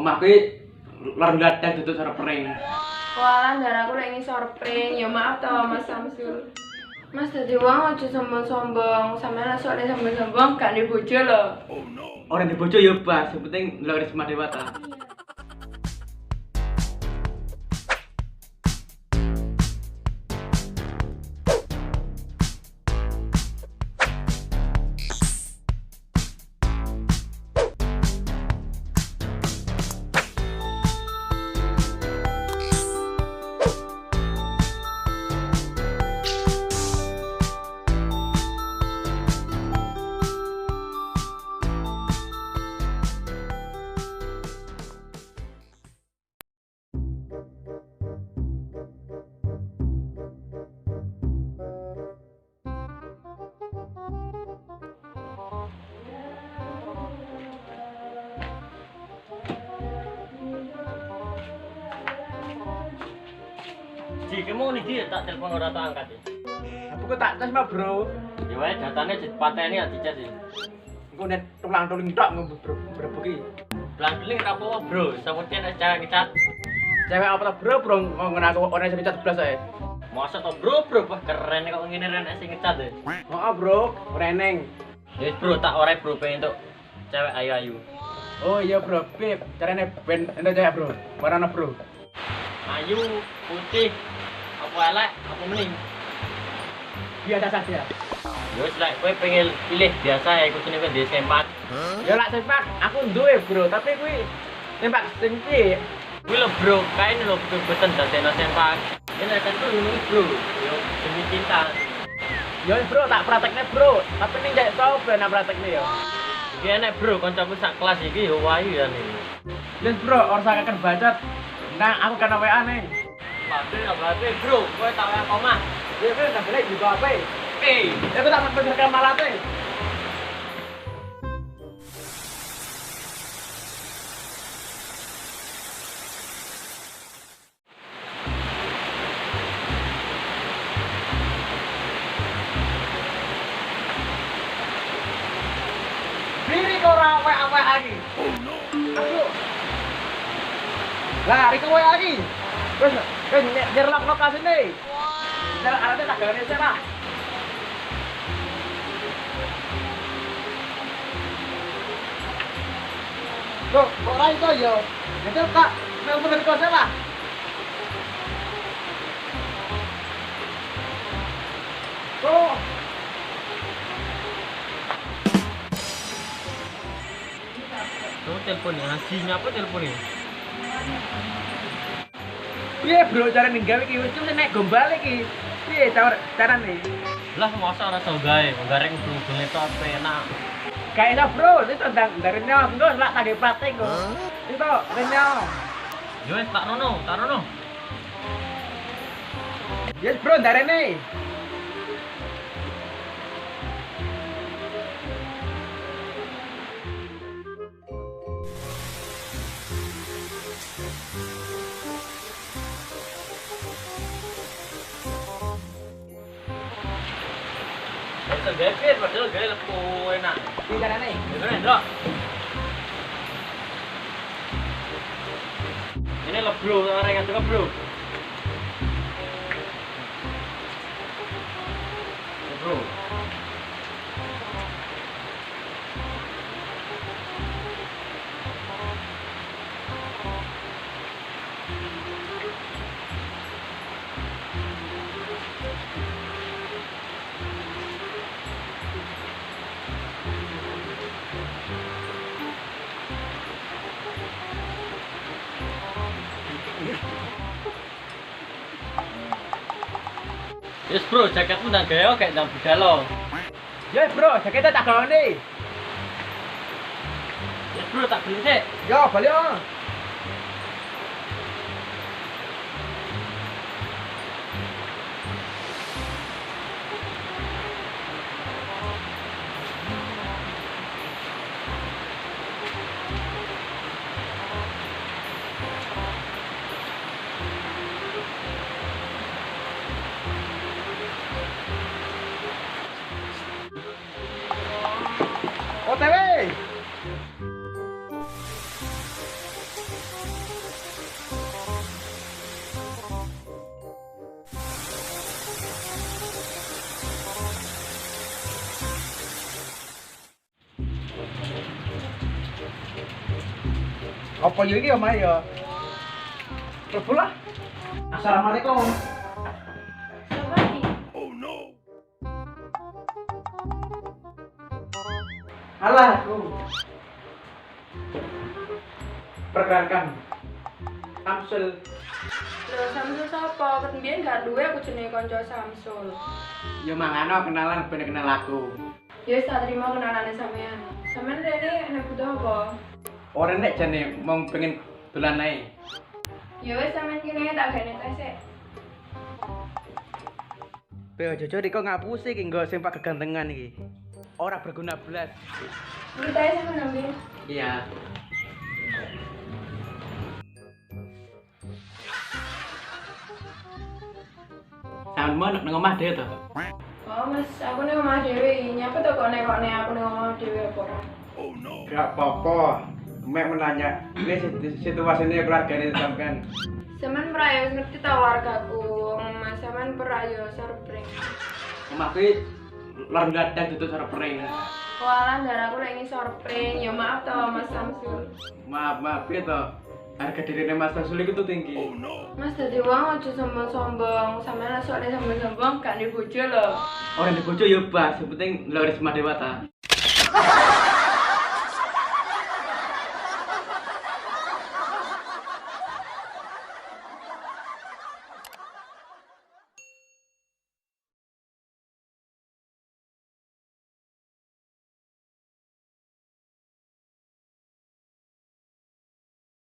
omah kuwi lor gladang duduk sorpring. Walah ndar aku lek ngisor pring. Ya maaf to Mas Samsul. Mas dadi wong aja sombong-sombong. Sampeyan sok nek sombong-sombong gak ndek bojo lho. Ora di bojo ya bas, yang penting ndelok Risma Dewata. Ji, kamu nih tak telepon ora tak angkat ya. Aku kok tak tes mah, Bro. Ya wae datane dipateni ya dicas ya. Engko nek tulang-tuling tok ngebrebeki. Blang-bling ra apa bro, sampeyan nek cara ngecat. Cewek apa to, Bro? Bro ngono aku ora iso dicat blas ae. Masa to bro, wah keren kok ngene ren sing ngecat ya. Heeh, Bro. Reneng. Ya bro, tak ora bro pengen untuk cewek ayu-ayu. Oh iya, Bro. Pip, carane ben entuk cewek, Bro. Warna, Bro. Ayu, putih, apa elek, apa mending. Biasa saja. Ya wis lek kowe pengen pilih biasa ya kudune kowe ndek sempat. Ya lak sempak aku duwe, Bro, tapi kuwi sempak sing piye? Kuwi lho bro, kain lho beten dadekno sempak. Ini kan tuh ngono bro, yo demi cinta. Ya Bro, tak praktekne, Bro. Tapi ning jek sapa nak praktekne ya? Iki enek bro, kancaku sak kelas iki yo wayu ya nih. Wis, Bro, ora usah kakek bacot. Nah, aku kan WA nih. Babe bro, kowe tak wae omah. Ya wis, tak balik juga apa? Eh, Aku tak pesen ke malate. Diri kau orang WA lagi. Aku. Lah, Riko WA lagi. Terus, nyerlok lokasi nih. Jalan arahnya tak gawin saya lah. Loh, kok lain tuh ya? Itu kak, nelfon dari kau lah. Tuh. Tuh teleponnya, hasilnya apa teleponnya? Piye bro, cara ninggal iki wis nek gombal iki. Piye carane? Lah masa ora iso gawe, gareng berhubung itu apa enak. Kayaknya bro, itu dari nyawa, enggak lah tadi praktek kok. Itu renyah. Yo wis tak rono. Yes bro, dari nih. Itu gepet padahal gawe lepo enak. Di carane. Bener ndro. Ini lo bro, orang yang suka bro. Bro. Yes bro, jaketmu nang gawe kayak nang budalo. Yes bro, jaketnya tak gawe nih. Yes bro, tak beli sih. Yo, balik on. OTW. Apa yo iki omahe yo? Mlebu lah. Assalamualaikum. Siapa nih? Halah aku. Perkenalkan. Samsul. Lho, Samsul sapa? Kemudian gak duwe aku jenenge kanca Samsul. Yo mangano kenalan ben kenal aku. Ya wis tak terima kenalane sampean. Sampean rene nek butuh apa? Ora nek jane mong pengen dolan ae. Ya wis sampean kene tak gane tes sik. Be Jojo iki kok ngapusi iki nggo sing pak kegantengan iki. Ora berguna blas. Iki tes sampean ambil. Iya. Sampeyan mau nang omah dhewe to? Oh mas, aku ning omah dhewe. Nyapa to kok nek aku ning omah dhewe apa ora? Gak apa-apa. Mek menanya, ini situasinya keluarganya sampean. Sampean perayo ngerti ta wargaku. Mas sampean perayo surpring. Omahku iki lor gadang dudu surpring. Walah ndara aku lek surpring. Ya maaf to Mas Samsul. Maaf piye to? Harga dirine Mas Samsul iku tuh tinggi. Mas dadi wong aja sombong-sombong. Sampeyan soalnya sombong-sombong gak ndek bojo lho. Ora ndek bojo ya bas, yang penting lho Risma Dewata.